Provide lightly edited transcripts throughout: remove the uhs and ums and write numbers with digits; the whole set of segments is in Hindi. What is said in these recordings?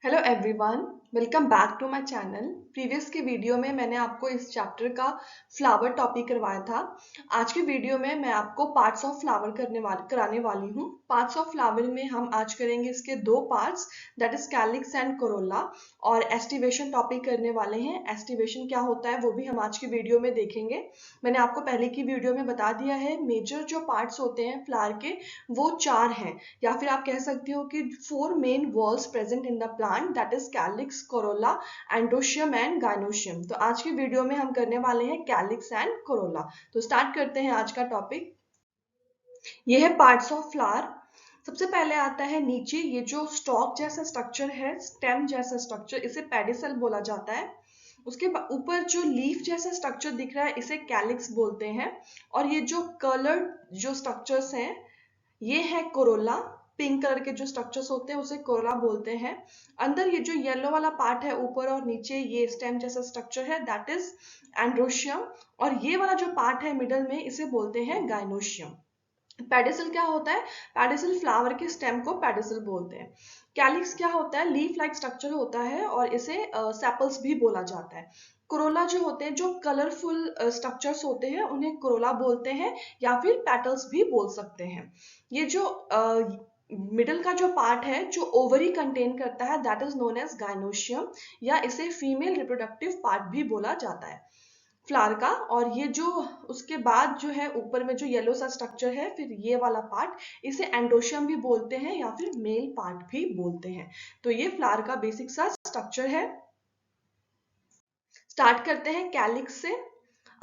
Hello everyone, welcome back to my channel. Previous के वीडियो में मैंने आपको इस चैप्टर का फ्लावर टॉपिक करवाया था। आज के वीडियो में मैं आपको पार्ट्स ऑफ फ्लावर कराने वाली हूँ। पार्ट्स ऑफ फ्लावर में हम आज करेंगे इसके दो parts, that is calyx and Corolla, और एस्टिवेशन टॉपिक करने वाले हैं। एस्टिवेशन क्या होता है वो भी हम आज की वीडियो में देखेंगे। मैंने आपको पहले की वीडियो में बता दिया है, मेजर जो पार्ट्स होते हैं फ्लावर के वो चार हैं, या फिर आप कह सकते हो कि four main walls present in the plant, that is calyx, Corolla, androecium and gynoecium. तो आज की वीडियो में हम करने वाले हैं कैलिक्स एंड कोरोला। तो स्टार्ट करते हैं आज का टॉपिक। ये है पार्ट्स ऑफ फ्लावर। सबसे पहले आता है नीचे ये जो स्टॉक जैसा स्ट्रक्चर है, स्टेम जैसा स्ट्रक्चर, इसे पेडिसल बोला जाता है। उसके ऊपर जो लीफ जैसा स्ट्रक्चर दिख रहा है इसे कैलिक्स बोलते हैं। और ये जो कलर्ड जो स्ट्रक्चर्स हैं ये है कोरोला। पिंक कलर के जो स्ट्रक्चर्स होते हैं उसे कोरोला बोलते हैं। अंदर ये जो येलो वाला पार्ट है ऊपर और नीचे ये स्टेम जैसा स्ट्रक्चर है, दैट इज एंड्रोशियम। और ये वाला जो पार्ट है मिडल में इसे बोलते हैं गाइनोशियम। पेडिसल क्या होता है? पेडिसल फ्लावर के स्टेम को पेडिसल बोलते हैं। कैलिक्स क्या होता है? लीफ लाइक स्ट्रक्चर होता है और इसे सेपल्स भी बोला जाता है। कोरोला जो होते हैं, जो कलरफुल स्ट्रक्चर्स होते हैं उन्हें कोरोला बोलते हैं, या फिर पेटल्स भी बोल सकते हैं। ये जो मिडल का जो पार्ट है जो ओवरी कंटेन करता है, that is known as gynoecium, या इसे फीमेल रिप्रोडक्टिव पार्ट भी बोला जाता है फ्लावर का। और ये जो उसके बाद जो है ऊपर में जो येलो सा स्ट्रक्चर है, फिर ये वाला पार्ट, इसे एंडोशियम भी बोलते हैं या फिर मेल पार्ट भी बोलते हैं। तो ये फ्लावर का बेसिक सा स्ट्रक्चर है। स्टार्ट करते हैं कैलिक्स से।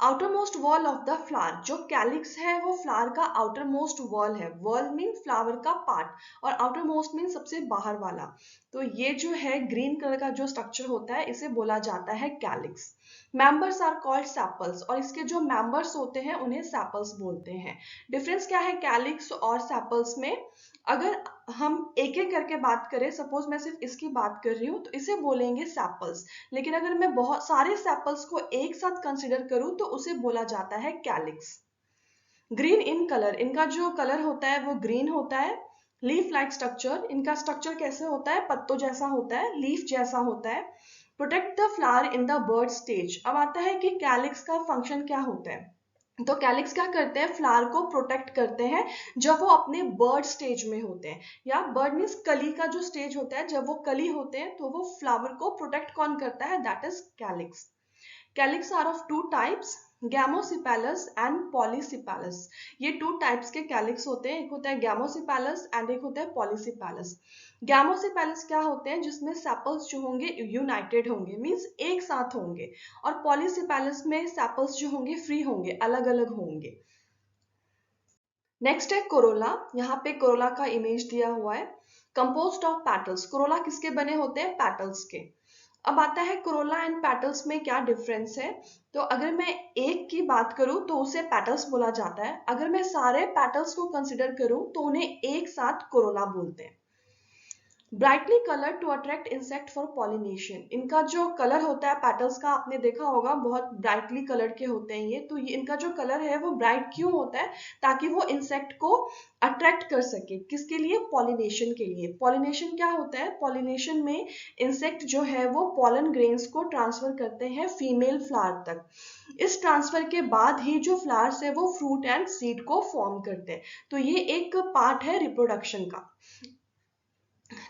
Outer most wall of the flower, जो कैलिक्स है वो फ्लावर का आउटर मोस्ट वॉल है। वॉल मीन फ्लावर का पार्ट और आउटर मोस्ट मीन सबसे बाहर वाला। तो ये जो है ग्रीन कलर का जो स्ट्रक्चर होता है इसे बोला जाता है calyx. Members are called sepals, और इसके जो मेंबर्स होते हैं उन्हें सेपल्स बोलते हैं। डिफरेंस क्या है कैलिक्स और सेपल्स में? अगर हम एक एक करके बात करें, सपोज मैं सिर्फ इसकी बात कर रही हूँ तो इसे बोलेंगे सेपल्स। लेकिन अगर मैं बहुत सारे सेपल्स को एक साथ कंसिडर करूँ तो उसे बोला जाता है कैलिक्स। ग्रीन इन कलर, इनका जो कलर होता है वो ग्रीन होता है। लीफ लाइक स्ट्रक्चर, इनका स्ट्रक्चर कैसे होता है? पत्तों जैसा होता है, लीफ जैसा होता है। Protect the flower in the bud stage. अब आता है कि कैलिक्स का फंक्शन क्या होता है। तो कैलिक्स क्या करते हैं? फ्लावर को प्रोटेक्ट करते हैं जब वो अपने बर्ड स्टेज में होते हैं, या बर्ड मीन्स कली का जो स्टेज होता है, जब वो कली होते हैं तो वो फ्लावर को प्रोटेक्ट कौन करता है? That is calyx. Calyx are of two types, gamosepalous and polysepalous. ये टू टाइप्स के कैलिक्स होते हैं, एक होता है गैमोसिपेलस एंड एक होता है पॉलीसिपेलस। गैमोसिपेलस क्या होते हैं? जिसमें सेपल्स जो होंगे यूनाइटेड होंगे, मींस एक साथ होंगे। और पॉलीसिपेलस में सेपल्स जो होंगे फ्री होंगे, अलग अलग होंगे। नेक्स्ट है कोरोला। यहाँ पे कोरोला का इमेज दिया हुआ है। कंपोज्ड ऑफ पेटल्स, कोरोला किसके बने होते हैं? पेटल्स के। अब आता है कोरोला एंड पेटल्स में क्या डिफरेंस है। तो अगर मैं एक की बात करूं तो उसे पेटल्स बोला जाता है। अगर मैं सारे पेटल्स को कंसिडर करूं तो उन्हें एक साथ कोरोला बोलते हैं। Brightly colour to attract insect for pollination, इनका जो कलर होता है पेटल्स का आपने देखा होगा, बहुत ब्राइटली कलर के होते हैं ये। तो ये इनका जो कलर है वो ब्राइट क्यों होता है? ताकि वो इंसेक्ट को अट्रैक्ट कर सके। किसके लिए? पॉलिनेशन के लिए। पॉलिनेशन क्या होता है? पॉलिनेशन में इंसेक्ट जो है वो पॉलन ग्रेन्स को ट्रांसफर करते हैं फीमेल फ्लावर तक। इस ट्रांसफर के बाद ही जो फ्लावर्स है वो फ्रूट एंड सीड को फॉर्म करते हैं। तो ये एक पार्ट है रिप्रोडक्शन का।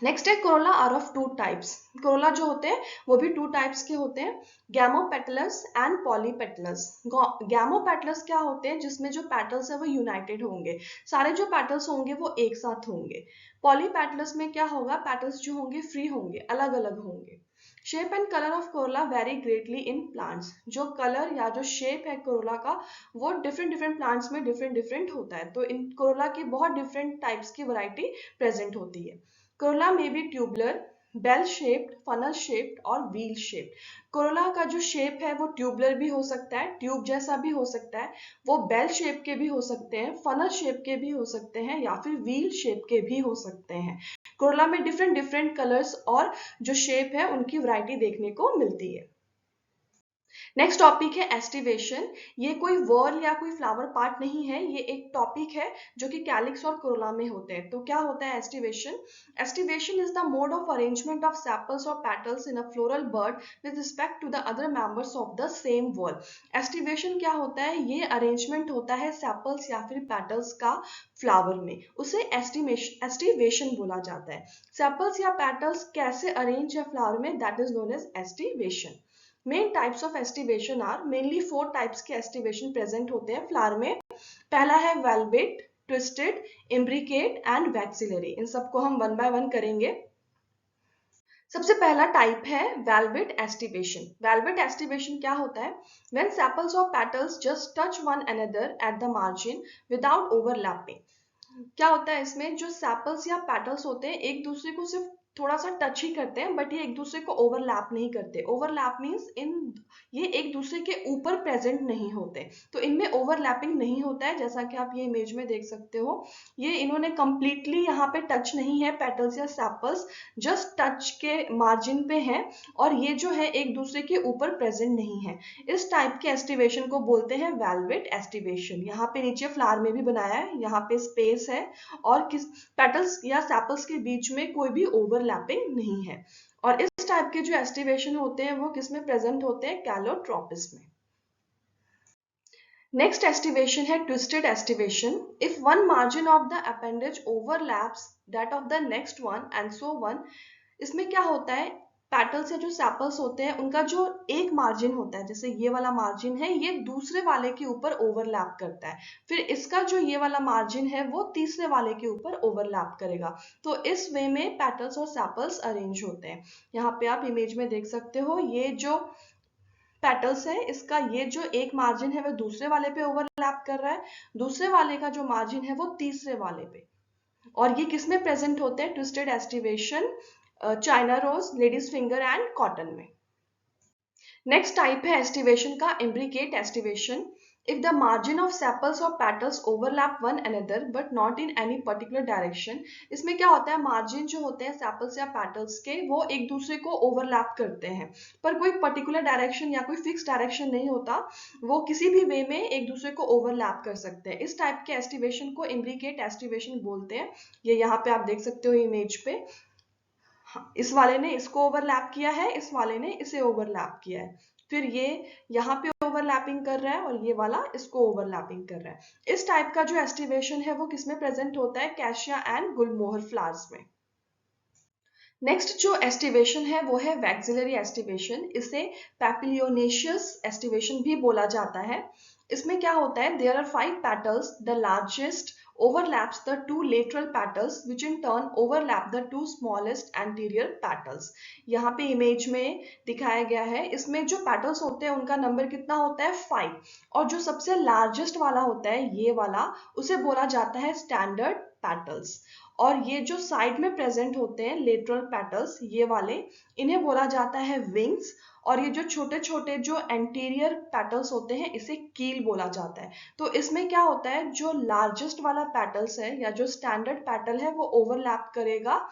नेक्स्ट है corolla are of two types. Corolla जो होते हैं वो भी टू टाइप्स के होते हैं, गैमोपेटलस एंड पॉलीपेटलस। गैमोपेटलस क्या होते हैं? जिसमें जो पेटल्स है वो यूनाइटेड होंगे, सारे जो पेटल्स होंगे वो एक साथ होंगे। पॉलीपेटलस में क्या होगा? पेटल्स जो होंगे फ्री होंगे, अलग अलग होंगे। Shape and colour of corolla vary greatly in plants, जो कलर या जो शेप है कोरोला का वो डिफरेंट डिफरेंट प्लांट्स में डिफरेंट डिफरेंट होता है। तो इन कोरोला की बहुत डिफरेंट टाइप्स की वैरायटी प्रेजेंट होती है। कोरोला में भी tubular, bell shaped, funnel shaped और व्हील शेप्ड। कोरोला का जो शेप है वो ट्यूबुलर भी हो सकता है, ट्यूब जैसा भी हो सकता है, वो बेल शेप के भी हो सकते हैं, फनल शेप के भी हो सकते हैं, या फिर व्हील शेप के भी हो सकते हैं। कोरोला में डिफरेंट डिफरेंट कलर्स और जो शेप है उनकी वैरायटी देखने को मिलती है। नेक्स्ट टॉपिक है एस्टिवेशन। ये कोई वर्ल या कोई फ्लावर पार्ट नहीं है, ये एक टॉपिक है जो कि कैलिक्स और कोरोला में होते हैं। तो क्या होता है aestivation? Aestivation is the mode of arrangement of sepals और petals in a floral bud with respect to the other members of the same whorl. Aestivation क्या होता है? ये अरेंजमेंट होता है सेपल्स या फिर पेटल्स का फ्लावर में, उसे एस्टिवेशन बोला जाता है। सेपल्स या पेटल्स कैसे अरेंज है फ्लावर में, that is known as aestivation. Main types of aestivation are, mainly 4 types के एस्टिवेशन प्रेजेंट होते हैं फ्लावर में। पहला है valvate, twisted, imbricate and vexillary. इन सबको हम वन बाय वन करेंगे। सबसे पहला टाइप है वेलवेट एस्टिवेशन। वेलवेट एस्टिवेशन क्या होता है? व्हेन सेपल्स और petals just touch one another at the margin without overlapping. क्या होता है इसमें? जो सेपल्स या पेटल्स होते हैं एक दूसरे को सिर्फ थोड़ा सा टच ही करते हैं, बट ये एक दूसरे को ओवरलैप नहीं करते। ओवरलैप मीन्स ये एक दूसरे के ऊपर प्रेजेंट नहीं होते, तो इनमें ओवरलैपिंग नहीं होता है। जैसा कि आप ये इमेज में देख सकते हो, ये इन्होंने कंप्लीटली यहाँ पे टच नहीं है पेटल्स या सेपल्स, जस्ट टच के मार्जिन पे है, और ये जो है एक दूसरे के ऊपर प्रेजेंट नहीं है। इस टाइप के एस्टिवेशन को बोलते हैं वेलवेट एस्टिवेशन। यहाँ पे नीचे फ्लावर में भी बनाया है, यहाँ पे स्पेस है और किस पेटल्स या सेपल्स के बीच में कोई भी ओवरलैपिंग नहीं है। और इस टाइप के जो एस्टिवेशन होते हैं वो किस में प्रेजेंट होते हैं? कैलोट्रोपिस में। नेक्स्ट एस्टिवेशन है twisted aestivation. If one margin of the appendage overlaps that of the next one and so one. इसमें क्या होता है? पेटल्स या जो सेपल्स होते हैं उनका जो एक मार्जिन होता है, जैसे ये वाला मार्जिन है, ये दूसरे वाले के ऊपर ओवरलैप करता है। फिर इसका जो ये वाला मार्जिन है वो तीसरे वाले के ऊपर ओवरलैप करेगा। तो इस वे में पेटल्स और सेपल्स अरेंज होते हैं। यहाँ पे आप इमेज में देख सकते हो, ये जो पेटल्स है इसका ये जो एक मार्जिन है वो दूसरे वाले पे ओवरलैप कर रहा है, दूसरे वाले का जो मार्जिन है वो तीसरे वाले पे। और ये किस में प्रेजेंट होते हैं? Twisted aestivation, China rose, ladies finger and cotton में। नेक्स्ट टाइप है एस्टिवेशन का imbricate aestivation. If the margin of sepals और petals overlap one another but not in any particular direction. इसमें क्या होता है? मार्जिन जो होते हैं सेपल्स या पेटल्स के वो एक दूसरे को ओवरलैप करते हैं, पर कोई पर्टिकुलर डायरेक्शन या कोई फिक्स डायरेक्शन नहीं होता, वो किसी भी वे में एक दूसरे को ओवरलैप कर सकते हैं। इस टाइप के एस्टिवेशन को इम्ब्रिकेट एस्टिवेशन बोलते हैं। ये यहाँ पे आप देख सकते हो इमेज पे, इस वाले ने इसको ओवरलैप किया है, इस वाले ने इसे ओवरलैप किया है, फिर ये यहाँ पे ओवरलैपिंग कर रहा है और ये वाला इसको ओवरलैपिंग कर रहा है। इस टाइप का जो एस्टिवेशन है वो किसमें प्रेजेंट होता है? कैशिया एंड गुलमोहर फ्लावर्स में। नेक्स्ट जो एस्टिवेशन है वो है वैक्सिलरी एस्टिवेशन। इसे पैपिलियोनेशियस एस्टिवेशन भी बोला जाता है। इसमें क्या होता है? There are 5 petals, the largest overlaps the 2 lateral petals which in turn overlap the 2 smallest anterior petals। यहाँ पे इमेज में दिखाया गया है, इसमें जो पेटल्स होते हैं उनका नंबर कितना होता है? 5, और जो सबसे लार्जेस्ट वाला होता है ये वाला, उसे बोला जाता है स्टैंडर्ड पेटल्स। और ये जो साइड में प्रेजेंट होते हैं लेटरल पेटल्स, ये वाले, इन्हें बोला जाता है विंग्स। और ये जो छोटे छोटे जो एंटीरियर पेटल्स होते हैं इसे कील बोला जाता है। तो इसमें क्या होता है? जो लार्जेस्ट वाला पेटल्स है या जो स्टैंडर्ड पेटल है वो ओवरलैप करेगा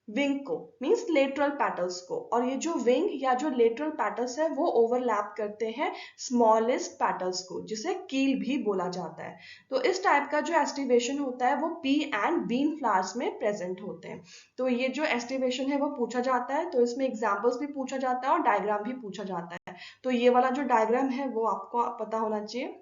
विंग को, मींस लेटरल पेटल्स को, और ये जो विंग या जो लेटरल पेटल्स है वो ओवरलैप करते हैं स्मॉलेस्ट पेटल्स को, जिसे कील भी बोला जाता है। तो इस टाइप का जो एस्टिवेशन होता है वो पी एंड बीन फ्लावर्स में प्रेजेंट होते हैं। तो ये जो एस्टिवेशन है वो पूछा जाता है, तो इसमें एग्जाम्पल्स भी पूछा जाता है और डायग्राम भी पूछा जाता है। तो ये वाला जो डायग्राम है वो आपको पता होना चाहिए।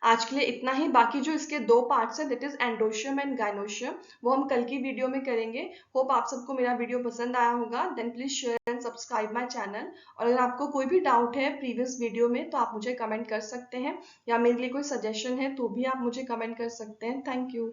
आज के लिए इतना ही। बाकी जो इसके 2 पार्ट्स है, that is androecium and gynoecium, वो हम कल की वीडियो में करेंगे। होप आप सबको मेरा वीडियो पसंद आया होगा। Then please share and subscribe my channel. और अगर आपको कोई भी डाउट है प्रीवियस वीडियो में तो आप मुझे कमेंट कर सकते हैं, या मेरे लिए कोई सजेशन है तो भी आप मुझे कमेंट कर सकते हैं। Thank you.